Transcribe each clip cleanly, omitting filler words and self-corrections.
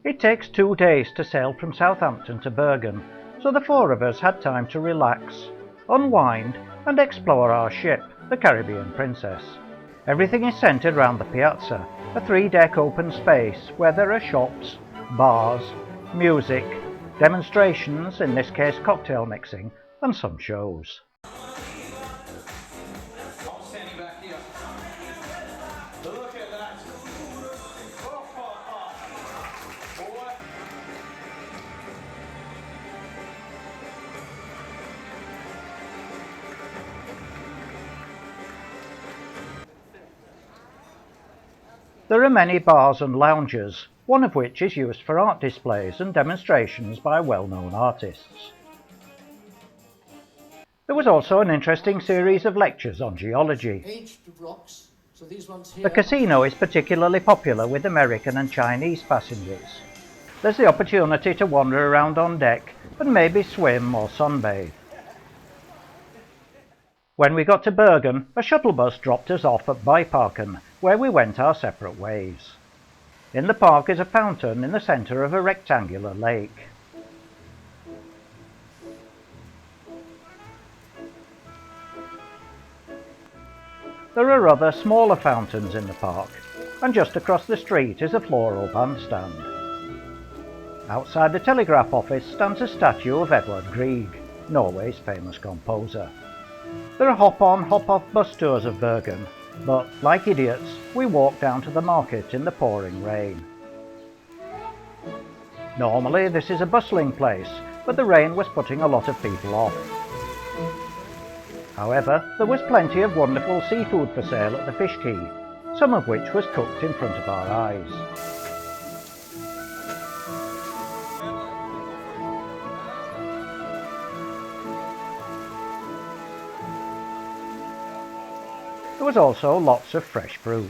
It takes 2 days to sail from Southampton to Bergen, so the 4 of us had time to relax, unwind and explore our ship, the Caribbean Princess. Everything is centred around the piazza, a 3-deck open space where there are shops, bars, music, demonstrations, in this case cocktail mixing, and some shows. There are many bars and lounges, one of which is used for art displays and demonstrations by well-known artists. There was also an interesting series of lectures on geology. The casino is particularly popular with American and Chinese passengers. There's the opportunity to wander around on deck and maybe swim or sunbathe. When we got to Bergen, a shuttle bus dropped us off at Byparken, where we went our separate ways. In the park is a fountain in the centre of a rectangular lake. There are other smaller fountains in the park, and just across the street is a floral bandstand. Outside the telegraph office stands a statue of Edvard Grieg, Norway's famous composer. There are hop-on, hop-off bus tours of Bergen, but, like idiots, we walked down to the market in the pouring rain. Normally this is a bustling place, but the rain was putting a lot of people off. However, there was plenty of wonderful seafood for sale at the fish quay, some of which was cooked in front of our eyes. There was also lots of fresh fruit.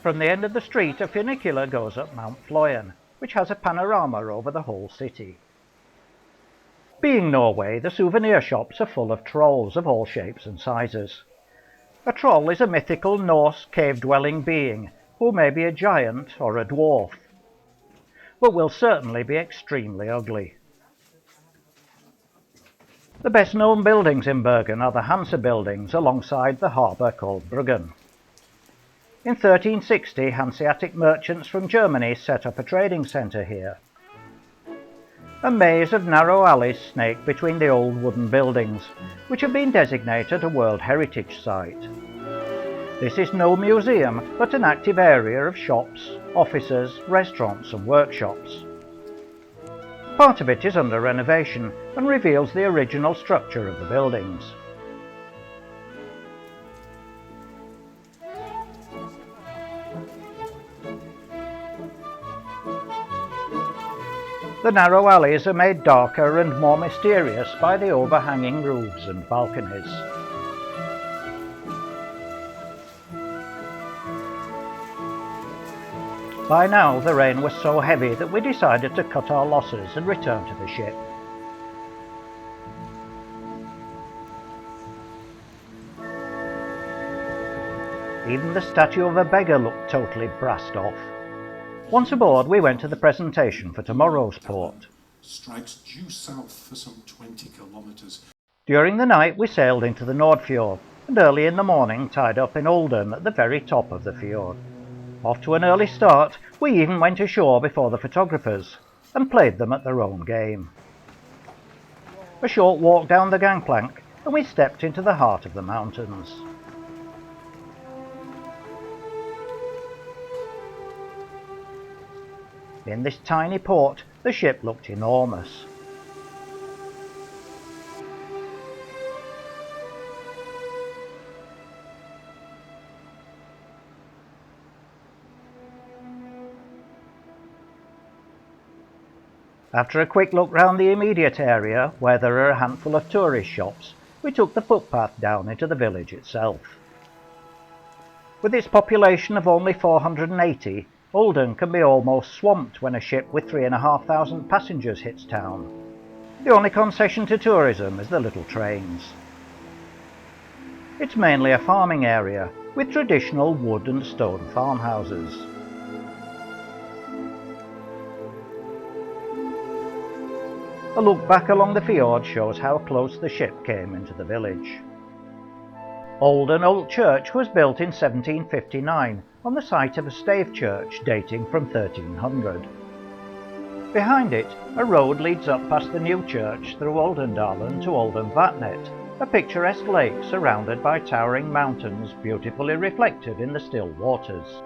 From the end of the street, a funicular goes up Mount Floyen, which has a panorama over the whole city. Being Norway, the souvenir shops are full of trolls of all shapes and sizes. A troll is a mythical Norse cave-dwelling being who may be a giant or a dwarf, but will certainly be extremely ugly. The best known buildings in Bergen are the Hansa buildings alongside the harbour called Bergen. In 1360, Hanseatic merchants from Germany set up a trading centre here. A maze of narrow alleys snake between the old wooden buildings, which have been designated a World Heritage Site. This is no museum, but an active area of shops, offices, restaurants and workshops. Part of it is under renovation and reveals the original structure of the buildings. The narrow alleys are made darker and more mysterious by the overhanging roofs and balconies. By now the rain was so heavy that we decided to cut our losses and return to the ship. Even the statue of a beggar looked totally brassed off. Once aboard, we went to the presentation for tomorrow's port. Strikes due south for some 20 kilometres. During the night we sailed into the Nordfjord, and early in the morning tied up in Olden at the very top of the fjord. Off to an early start, we even went ashore before the photographers, and played them at their own game. A short walk down the gangplank, and we stepped into the heart of the mountains. In this tiny port, the ship looked enormous. After a quick look round the immediate area, where there are a handful of tourist shops, we took the footpath down into the village itself. With its population of only 480, Olden can be almost swamped when a ship with 3,500 passengers hits town. The only concession to tourism is the little trains. It's mainly a farming area, with traditional wood and stone farmhouses. A look back along the fjord shows how close the ship came into the village. Olden Old Church was built in 1759 on the site of a stave church dating from 1300. Behind it, a road leads up past the new church through Oldendalen to Oldenvatnet, a picturesque lake surrounded by towering mountains beautifully reflected in the still waters.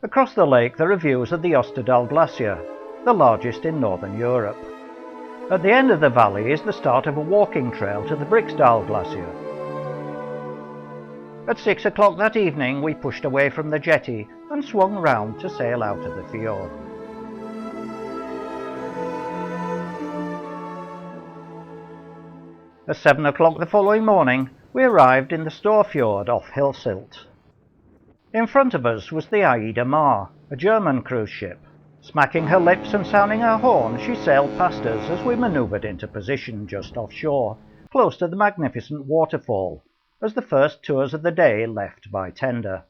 Across the lake there are views of the Osterdal Glacier, the largest in northern Europe. At the end of the valley is the start of a walking trail to the Briksdal Glacier. At 6 o'clock that evening we pushed away from the jetty and swung round to sail out of the fjord. At 7 o'clock the following morning we arrived in the Storfjord off Hilsilt. In front of us was the Aida Mar, a German cruise ship. Smacking her lips and sounding her horn, she sailed past us as we manoeuvred into position just offshore, close to the magnificent waterfall, as the first tours of the day left by tender.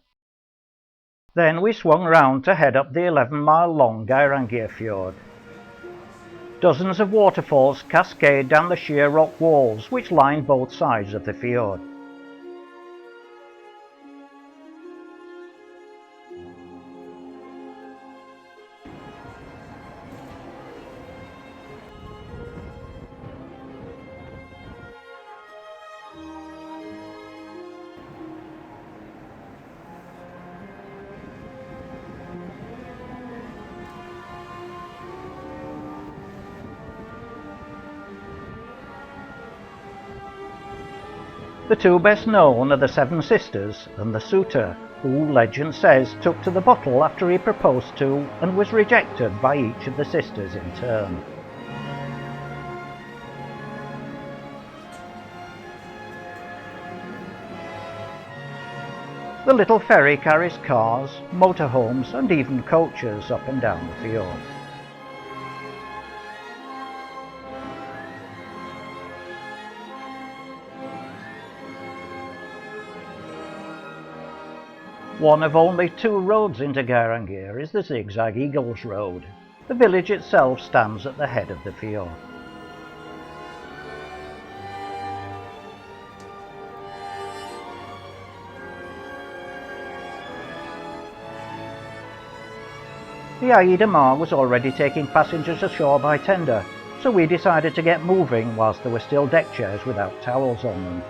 Then we swung round to head up the 11-mile-long Geiranger Fjord. Dozens of waterfalls cascade down the sheer rock walls which line both sides of the fjord. The two best known are the Seven Sisters and the Suitor, who, legend says, took to the bottle after he proposed to and was rejected by each of the sisters in turn. The little ferry carries cars, motorhomes and even coaches up and down the fjord. One of only two roads into Geiranger is the Zigzag Eagles Road. The village itself stands at the head of the fjord. The Aida Mar was already taking passengers ashore by tender, so we decided to get moving whilst there were still deck chairs without towels on them.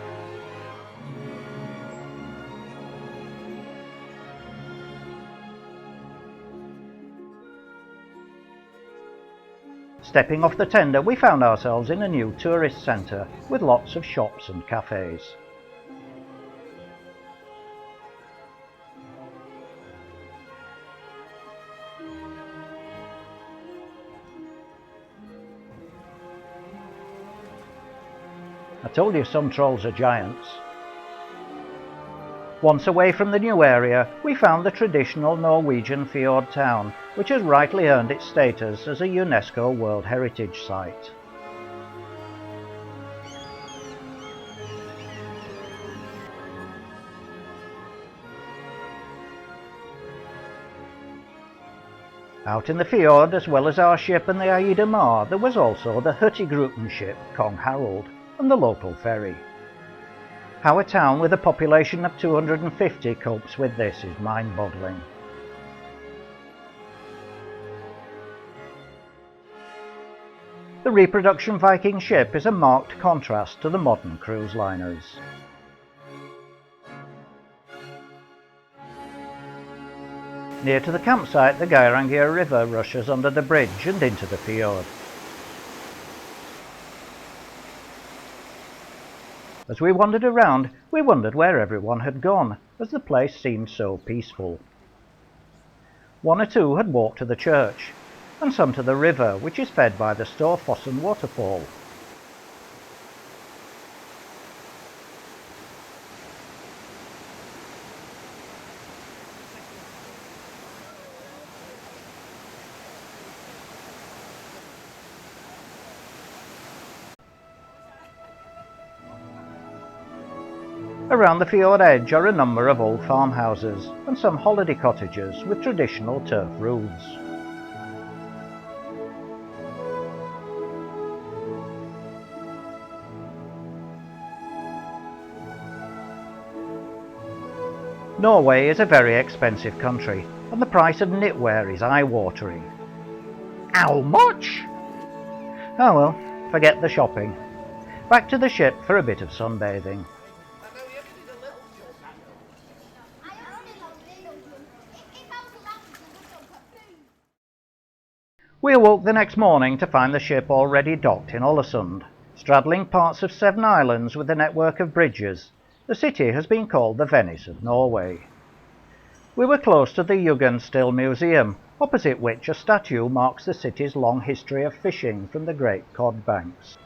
Stepping off the tender, we found ourselves in a new tourist centre with lots of shops and cafes. I told you some trolls are giants. Once away from the new area, we found the traditional Norwegian fjord town, which has rightly earned its status as a UNESCO World Heritage Site. Out in the fjord, as well as our ship and the Aida Mar, there was also the Hurtigruten ship Kong Harald and the local ferry. How a town with a population of 250 copes with this is mind-boggling. The reproduction Viking ship is a marked contrast to the modern cruise liners. Near to the campsite, the Geiranger River rushes under the bridge and into the fjord. As we wandered around, we wondered where everyone had gone, as the place seemed so peaceful. One or two had walked to the church, and some to the river, which is fed by the Storfossen waterfall. Around the fjord edge are a number of old farmhouses and some holiday cottages with traditional turf roofs. Norway is a very expensive country, and the price of knitwear is eye-watering. How much? Oh well, forget the shopping. Back to the ship for a bit of sunbathing. We awoke the next morning to find the ship already docked in Alesund. Straddling parts of 7 islands with a network of bridges, the city has been called the Venice of Norway. We were close to the Jugendstill Museum, opposite which a statue marks the city's long history of fishing from the Great Cod Banks.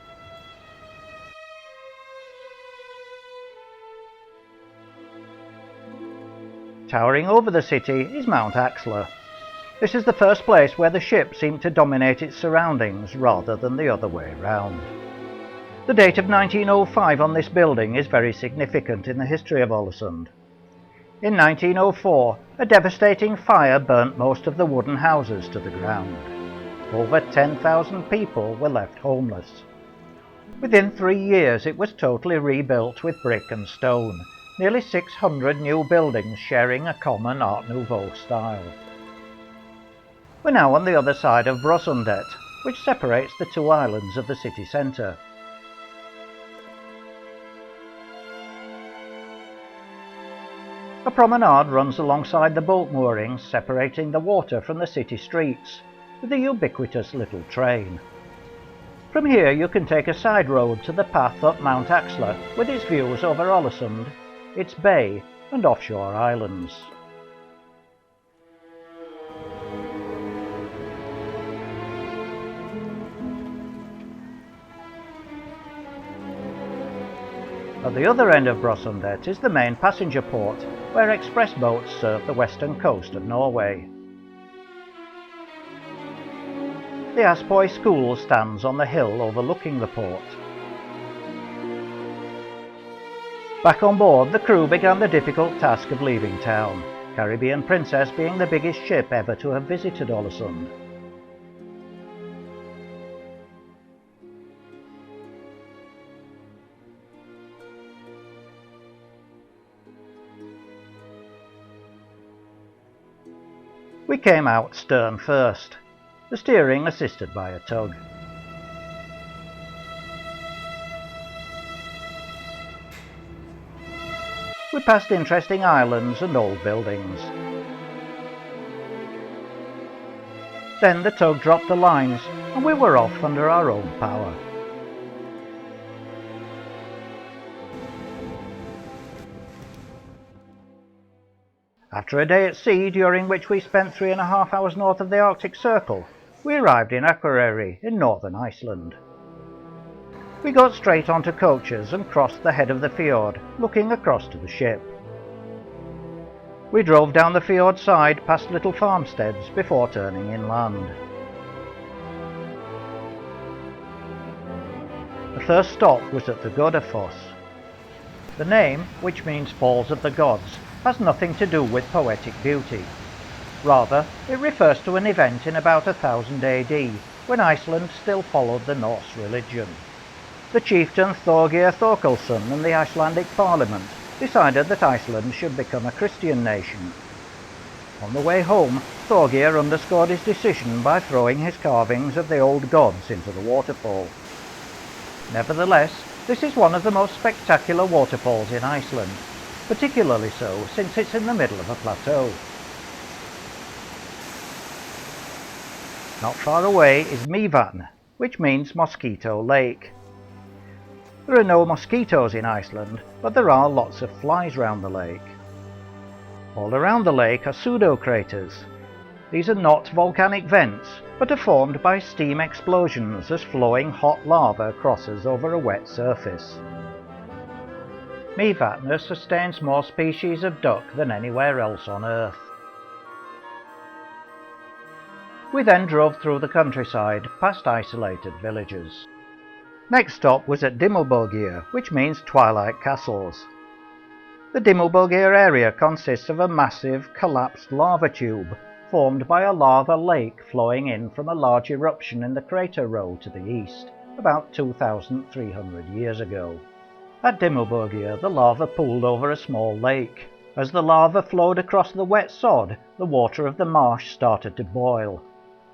Towering over the city is Mount Axler. This is the first place where the ship seemed to dominate its surroundings rather than the other way round. The date of 1905 on this building is very significant in the history of Alesund. In 1904, a devastating fire burnt most of the wooden houses to the ground. Over 10,000 people were left homeless. Within 3 years it was totally rebuilt with brick and stone, nearly 600 new buildings sharing a common Art Nouveau style. We're now on the other side of Brosundet, which separates the 2 islands of the city centre. A promenade runs alongside the boat moorings, separating the water from the city streets, with a ubiquitous little train. From here you can take a side road to the path up Mount Axler, with its views over Alesund, its bay and offshore islands. At the other end of Brosundet is the main passenger port, where express boats serve the western coast of Norway. The Aspøy School stands on the hill overlooking the port. Back on board, the crew began the difficult task of leaving town, Caribbean Princess being the biggest ship ever to have visited Alesund. We came out stern first, the steering assisted by a tug. We passed interesting islands and old buildings. Then the tug dropped the lines and we were off under our own power. After a day at sea, during which we spent 3.5 hours north of the Arctic Circle, we arrived in Akureyri in northern Iceland. We got straight onto coaches and crossed the head of the fjord, looking across to the ship. We drove down the fjord side past little farmsteads before turning inland. The first stop was at the Godafoss. The name, which means Falls of the Gods, has nothing to do with poetic beauty. Rather, it refers to an event in about 1000 AD, when Iceland still followed the Norse religion. The chieftain Thorgeir Thorkelson and the Icelandic parliament decided that Iceland should become a Christian nation. On the way home, Thorgeir underscored his decision by throwing his carvings of the old gods into the waterfall. Nevertheless, this is one of the most spectacular waterfalls in Iceland, particularly so since it's in the middle of a plateau. Not far away is Mývatn, which means mosquito lake. There are no mosquitoes in Iceland, but there are lots of flies round the lake. All around the lake are pseudo-craters. These are not volcanic vents, but are formed by steam explosions as flowing hot lava crosses over a wet surface. Mývatn sustains more species of duck than anywhere else on Earth. We then drove through the countryside, past isolated villages. Next stop was at Dimmuborgir, which means Twilight Castles. The Dimmuborgir area consists of a massive, collapsed lava tube, formed by a lava lake flowing in from a large eruption in the crater row to the east, about 2,300 years ago. At Dimmuborgir, the lava pooled over a small lake, As the lava flowed across the wet sod, the water of the marsh started to boil,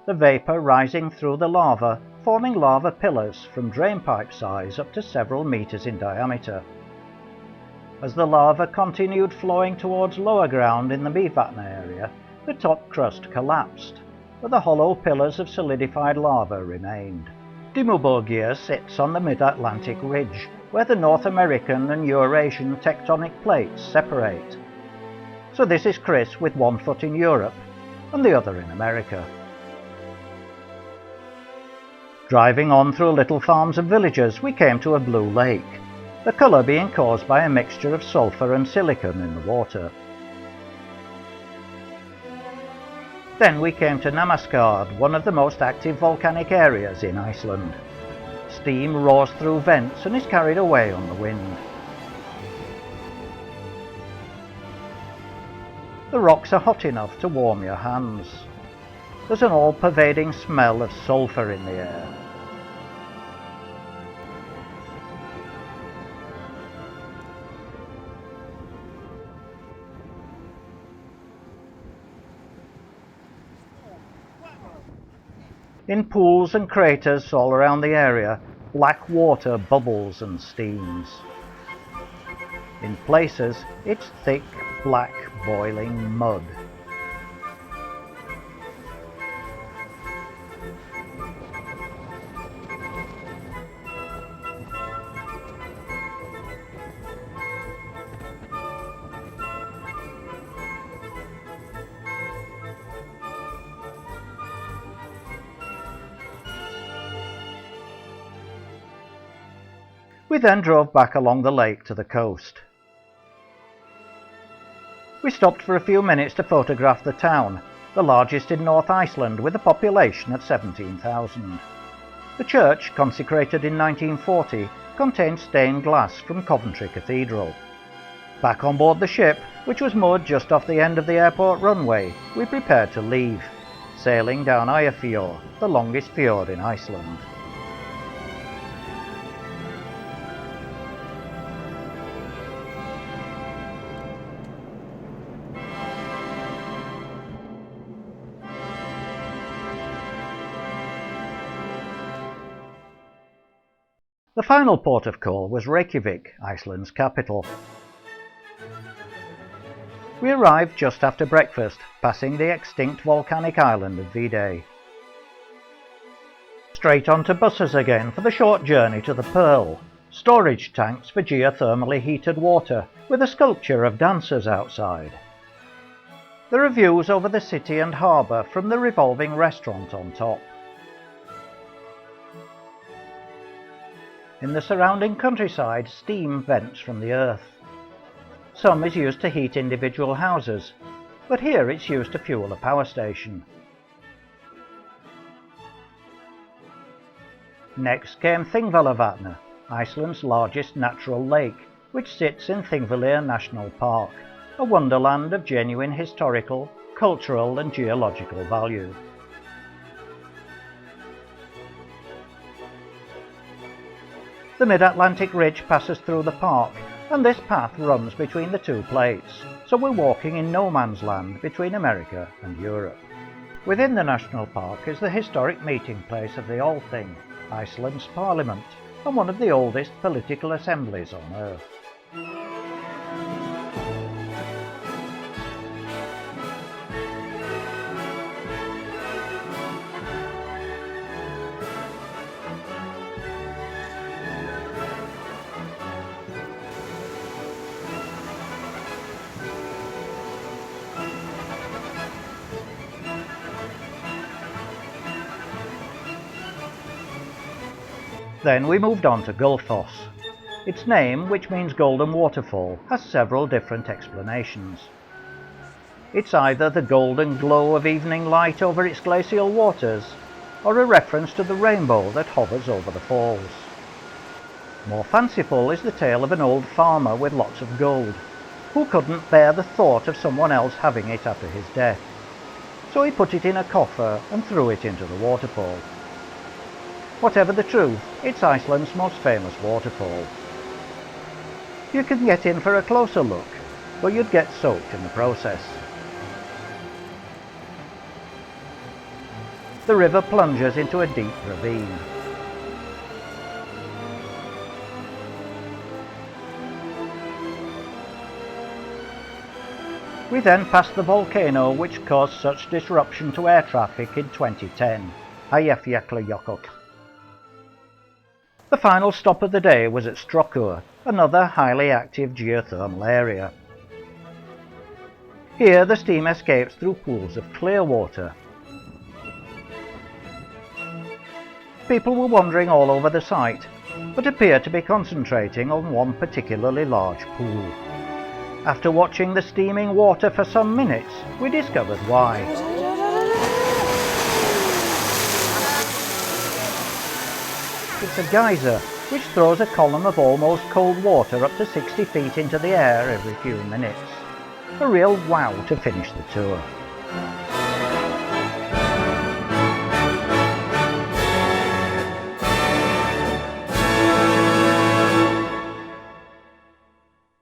the vapour rising through the lava, forming lava pillars from drainpipe size up to several metres in diameter. As the lava continued flowing towards lower ground in the Mývatn area, the top crust collapsed, but the hollow pillars of solidified lava remained. Dimmuborgir sits on the mid-Atlantic ridge, where the North American and Eurasian tectonic plates separate. So this is Chris with one foot in Europe and the other in America. Driving on through little farms and villages, we came to a blue lake, the colour being caused by a mixture of sulphur and silicon in the water. Then we came to Namaskard, one of the most active volcanic areas in Iceland. Steam roars through vents and is carried away on the wind. The rocks are hot enough to warm your hands. There's an all-pervading smell of sulphur in the air. In pools and craters all around the area, black water bubbles and steams. In places, it's thick, black, boiling mud. We then drove back along the lake to the coast. We stopped for a few minutes to photograph the town, the largest in North Iceland with a population of 17,000. The church, consecrated in 1940, contained stained glass from Coventry Cathedral. Back on board the ship, which was moored just off the end of the airport runway, we prepared to leave, sailing down Eyjafjord, the longest fjord in Iceland. The final port of call was Reykjavik, Iceland's capital. We arrived just after breakfast, passing the extinct volcanic island of Viday. Straight onto buses again for the short journey to the Pearl, storage tanks for geothermally heated water with a sculpture of dancers outside. There are views over the city and harbour from the revolving restaurant on top. In the surrounding countryside, steam vents from the earth. Some is used to heat individual houses, but here it's used to fuel a power station. Next came Thingvallavatn, Iceland's largest natural lake, which sits in Thingvellir National Park, a wonderland of genuine historical, cultural and geological value. The mid-Atlantic ridge passes through the park, and this path runs between the two plates, so we're walking in no man's land between America and Europe. Within the national park is the historic meeting place of the Althing, Iceland's parliament, and one of the oldest political assemblies on earth. Then we moved on to Gullfoss. Its name, which means golden waterfall, has several different explanations. It's either the golden glow of evening light over its glacial waters, or a reference to the rainbow that hovers over the falls. More fanciful is the tale of an old farmer with lots of gold, who couldn't bear the thought of someone else having it after his death. So he put it in a coffer and threw it into the waterfall. Whatever the truth, it's Iceland's most famous waterfall. You can get in for a closer look, but you'd get soaked in the process. The river plunges into a deep ravine. We then pass the volcano which caused such disruption to air traffic in 2010, Eyjafjallajökull. The final stop of the day was at Strokkur, another highly active geothermal area. Here the steam escapes through pools of clear water. People were wandering all over the site, but appeared to be concentrating on one particularly large pool. After watching the steaming water for some minutes, we discovered why. It's a geyser, which throws a column of almost cold water up to 60 feet into the air every few minutes. A real wow to finish the tour.